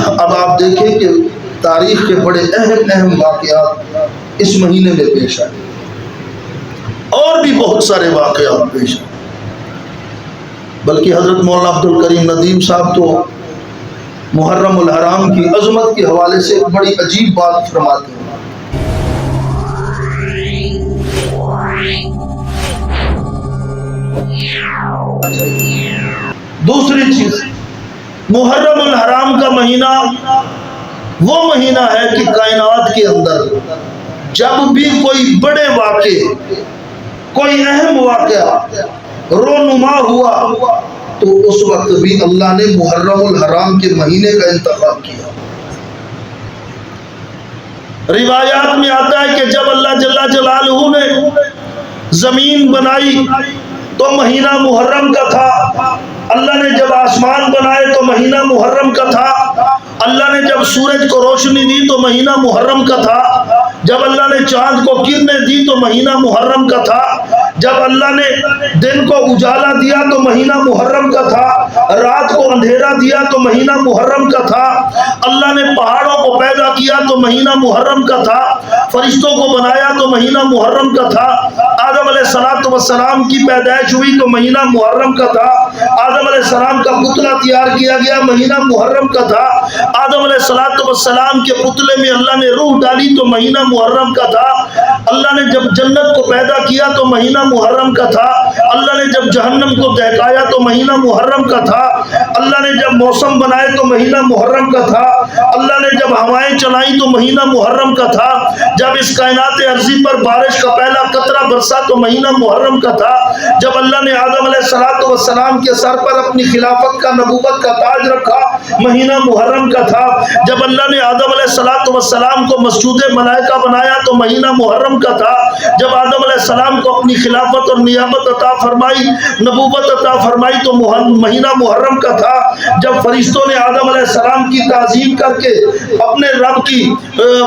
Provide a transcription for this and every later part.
اب آپ دیکھیں کہ تاریخ کے بڑے اہم واقعات اس مہینے میں پیش آئے، اور بھی بہت سارے واقعات پیش آئے، بلکہ حضرت مولانا عبد الکریم ندیم صاحب تو محرم الحرام کی عظمت کے حوالے سے ایک بڑی عجیب بات فرماتے ہیں۔ دوسری چیز، محرم الحرام کا مہینہ وہ مہینہ ہے کہ کائنات کے اندر جب بھی کوئی بڑے واقعے، کوئی اہم واقعہ رونما ہوا تو اس وقت بھی اللہ نے محرم الحرام کے مہینے کا انتخاب کیا۔ روایات میں آتا ہے کہ جب اللہ جل جلالہ نے زمین بنائی تو مہینہ محرم کا تھا، اللہ نے جب آسمان بنائے تو مہینہ محرم کا تھا، اللہ نے جب سورج کو روشنی دی تو مہینہ محرم کا تھا، جب اللہ نے چاند کو کرنیں دی تو مہینہ محرم کا تھا، جب اللہ نے دن کو اجالا دیا تو مہینہ محرم کا تھا، رات کو اندھیرا دیا تو مہینہ محرم کا تھا، اللہ نے پہاڑوں کو پیدا کیا تو مہینہ محرم کا تھا، فرشتوں کو بنایا تو مہینہ محرم کا تھا، آدم علیہ السلام کی پیدائش ہوئی تو مہینہ محرم کا تھا، آدم علیہ السلام کا پتلا تیار کیا گیا مہینہ محرم کا تھا، آدم علیہ السلام کے پتلے میں اللہ نے روح ڈالی تو مہینہ محرم کا تھا، اللہ نے جب جنت کو پیدا کیا تو مہینہ محرم کا تھا، اللہ نے جب جہنم کو دہکایا تو مہینہ محرم کا تھا، اللہ نے جب موسم بنائے تو مہینہ محرم کا تھا، اللہ نے جب ہوائیں چلائیں تو مہینہ محرم کا تھا، جب اس کائنات عرضی پر بارش کا پہلا قطرہ برسا تو مہینہ محرم کا تھا، جب اللہ نے آدم علیہ السلام کے سر پر اپنی خلافت کا نبوت کا تاج رکھا مہینہ محرم کا تھا، جب اللہ نے آدم علیہ السلام کو مسجود ملائکہ بنایا تو مہینہ محرم کا تھا، جب آدم علیہ السلام کو اپنی خلافت اور نیابت عطا فرمائی، نبوت عطا فرمائی تو مہینہ محرم کا تھا، جب فرشتوں نے آدم علیہ السلام کی تعظیم کر کے اپنے رب کی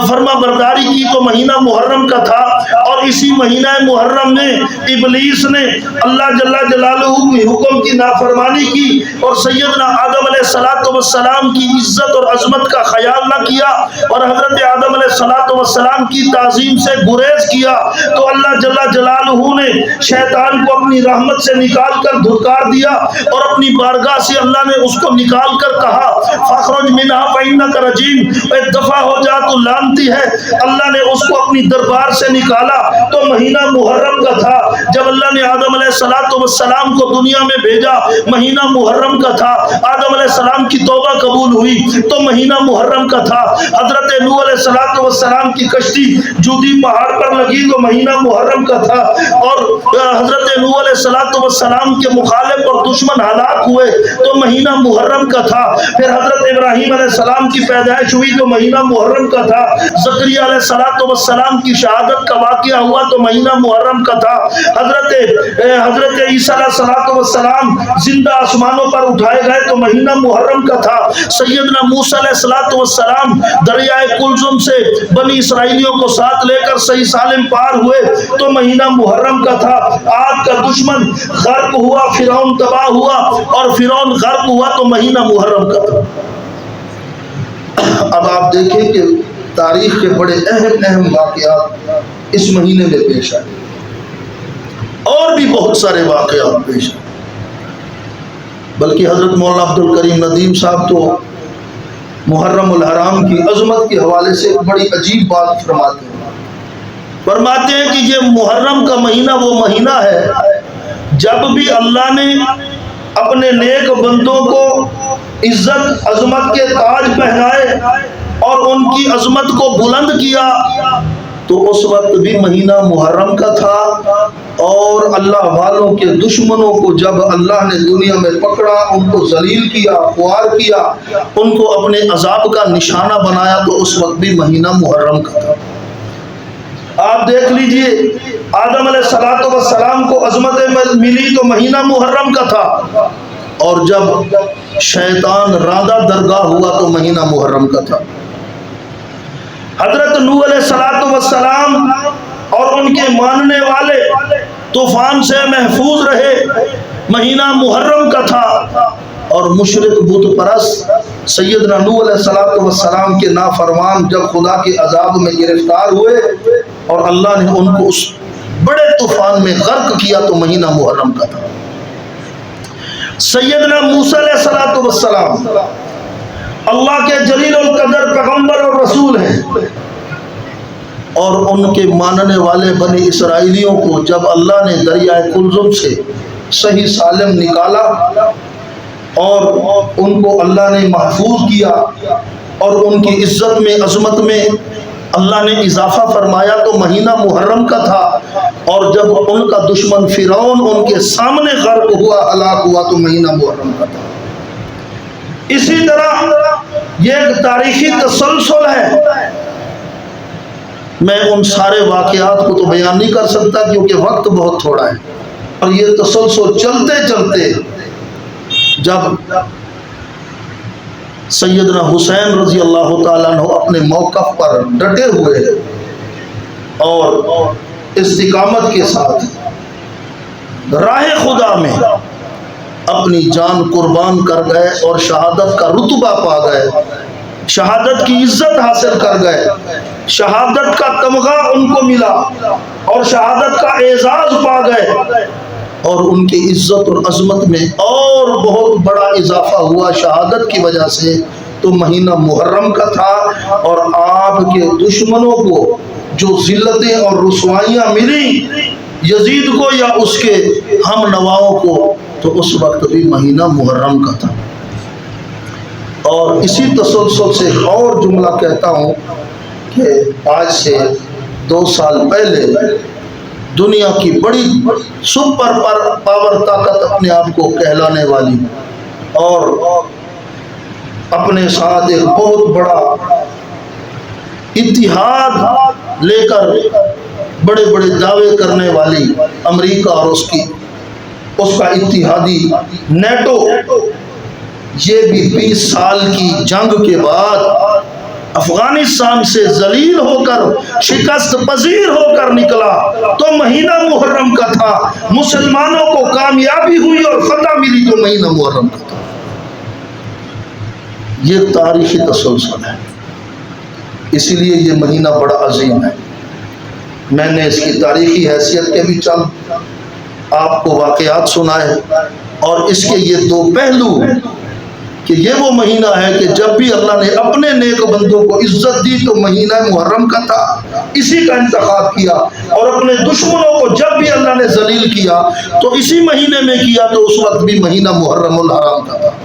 فرما برداری کی تو مہینہ محرم کا تھا، اور اسی مہینہ محرم میں ابلیس نے اللہ جل جلالہ کے حکم کی نافرمانی کی اور سیدنا آدم علیہ السلام کی عزت اور عظمت کا خیال نہ کیا اور حضرت آدم علیہ السلام کی تعظیم سے گریز کیا، تو اللہ جل جلالہ نے شیطان کو اپنی رحمت سے نکال کر دھتکار دیا اور اپنی بارگاہ سے اللہ نے اس کو نکال کر کہا فاخرج منہا فإنک رجیم، ایک دفعہ ہو جا تو لعنتی ہے۔ اللہ نے اس کو اپنی دربار سے نکالا تو مہینہ محرم کا تھا، جب اللہ نے آدم علیہ السلام کو دنیا میں بھیجا مہینہ محرم کا تھا، آدم علیہ السلام کی توبہ قبول ہوئی تو مہینہ محرم کا تھا، حضرت نوح علیہ السلام کی کشتی جودی پہاڑ پر لگی تو مہینہ محرم کا تھا، اور حضرت نوح علیہ السلام کے مخالف اور دشمن ہلاک ہوئے تو مہینہ محرم کا تھا، پھر حضرت ابراہیم علیہ السلام کی پیدائش ہوئی تو مہینہ محرم کا تھا، زکریا علیہ السلام کی شہادت کا واقعہ ہوا تو مہینہ محرم کا تھا، حضرت عیسیٰ علیہ السلام زندہ آسمانوں پر اٹھائے گئے تو مہینہ محرم کا تھا، سیدنا موسیٰ علیہ السلام دریائے کلزم سے بنی اسرائیلیوں کو ساتھ لے کر صحیح سالم پار ہوئے تو مہینہ محرم کا تھا، آگ کا دشمن غرق ہوا، فرعون تباہ ہوا اور فرعون غرق ہوا تو مہینہ محرم کا تھا۔ اب آپ دیکھیں کہ تاریخ کے بڑے اہم واقعات اس مہینے میں پیش آئے، اور بھی بہت سارے واقعات پیش آئے، بلکہ حضرت مولانا عبد الکریم ندیم صاحب تو محرم الحرام کی عظمت کے حوالے سے ایک بڑی عجیب بات فرماتے ہیں کہ یہ محرم کا مہینہ وہ مہینہ ہے جب بھی اللہ نے اپنے نیک بندوں کو عزت عظمت کے تاج پہنائے اور ان کی عظمت کو بلند کیا تو اس وقت بھی مہینہ محرم کا تھا، اور اللہ والوں کے دشمنوں کو جب اللہ نے دنیا میں پکڑا، ان کو ذلیل کیا، خوار کیا، ان کو اپنے عذاب کا نشانہ بنایا تو اس وقت بھی مہینہ محرم کا تھا۔ آپ دیکھ لیجئے آدم علیہ السلام کو عظمت ملی تو مہینہ محرم کا تھا، اور جب شیطان رادہ درگاہ ہوا تو مہینہ محرم کا تھا۔ حضرت نوح علیہ السلام اور ان کے ماننے والے طوفان سے محفوظ رہے، مہینہ محرم کا تھا۔ اور مشرک بت پرست سیدنا نوح علیہ السلام کے نافرمان جب خدا کے عذاب میں گرفتار ہوئے اور اللہ نے ان کو اس بڑے طوفان میں غرق کیا تو مہینہ محرم کا تھا۔ سیدنا موسیٰ علیہ السلام اللہ کے جلیل القدر پیغمبر اور رسول ہیں، اور ان کے ماننے والے بنی اسرائیلیوں کو جب اللہ نے دریائے کلزم سے صحیح سالم نکالا اور ان کو اللہ نے محفوظ کیا اور ان کی عزت میں عظمت میں اللہ نے اضافہ فرمایا تو مہینہ محرم کا تھا، اور جب ان کا دشمن فرعون ان کے سامنے غرق ہوا ہلاک ہوا تو مہینہ محرم کا تھا۔ اسی طرح یہ ایک تاریخی تسلسل ہے، میں ان سارے واقعات کو تو بیان نہیں کر سکتا کیونکہ وقت بہت تھوڑا ہے، اور یہ تسلسل چلتے چلتے جب سیدنا حسین رضی اللہ تعالیٰ عنہ اپنے موقف پر ڈٹے ہوئے اور استقامت کے ساتھ راہ خدا میں اپنی جان قربان کر گئے اور شہادت کا رتبہ پا گئے، شہادت کی عزت حاصل کر گئے، شہادت کا تمغہ ان کو ملا اور شہادت کا اعزاز پا گئے، اور ان کی عزت اور عظمت میں اور بہت بڑا اضافہ ہوا شہادت کی وجہ سے، تو مہینہ محرم کا تھا، اور آپ کے دشمنوں کو جو ذلتیں اور رسوائیاں ملی یزید کو یا اس کے ہم نواؤں کو، تو اس وقت بھی مہینہ محرم کا تھا۔ اور اسی تسلسل سے اور جملہ کہتا ہوں کہ آج سے 2 سال پہلے دنیا کی بڑی سپر پاور طاقت اپنے آپ کو کہلانے والی اور اپنے ساتھ ایک بہت بڑا اتحاد لے کر بڑے بڑے دعوے کرنے والی امریکہ اور اس کا اتحادی نیٹو، یہ بھی 20 سال کی جنگ کے بعد افغانستان سے ذلیل ہو کر شکست پذیر ہو کر نکلا تو مہینہ محرم کا تھا، مسلمانوں کو کامیابی ہوئی اور فتح ملی تو مہینہ محرم کا تھا۔ یہ تاریخی تسلسل ہے، اسی لیے یہ مہینہ بڑا عظیم ہے۔ میں نے اس کی تاریخی حیثیت کے بھی چند آپ کو واقعات سنائے، اور اس کے یہ 2 پہلو کہ یہ وہ مہینہ ہے کہ جب بھی اللہ نے اپنے نیک بندوں کو عزت دی تو مہینہ محرم کا تھا، اسی کا انتخاب کیا، اور اپنے دشمنوں کو جب بھی اللہ نے ذلیل کیا تو اسی مہینے میں کیا، تو اس وقت بھی مہینہ محرم الحرام کا تھا۔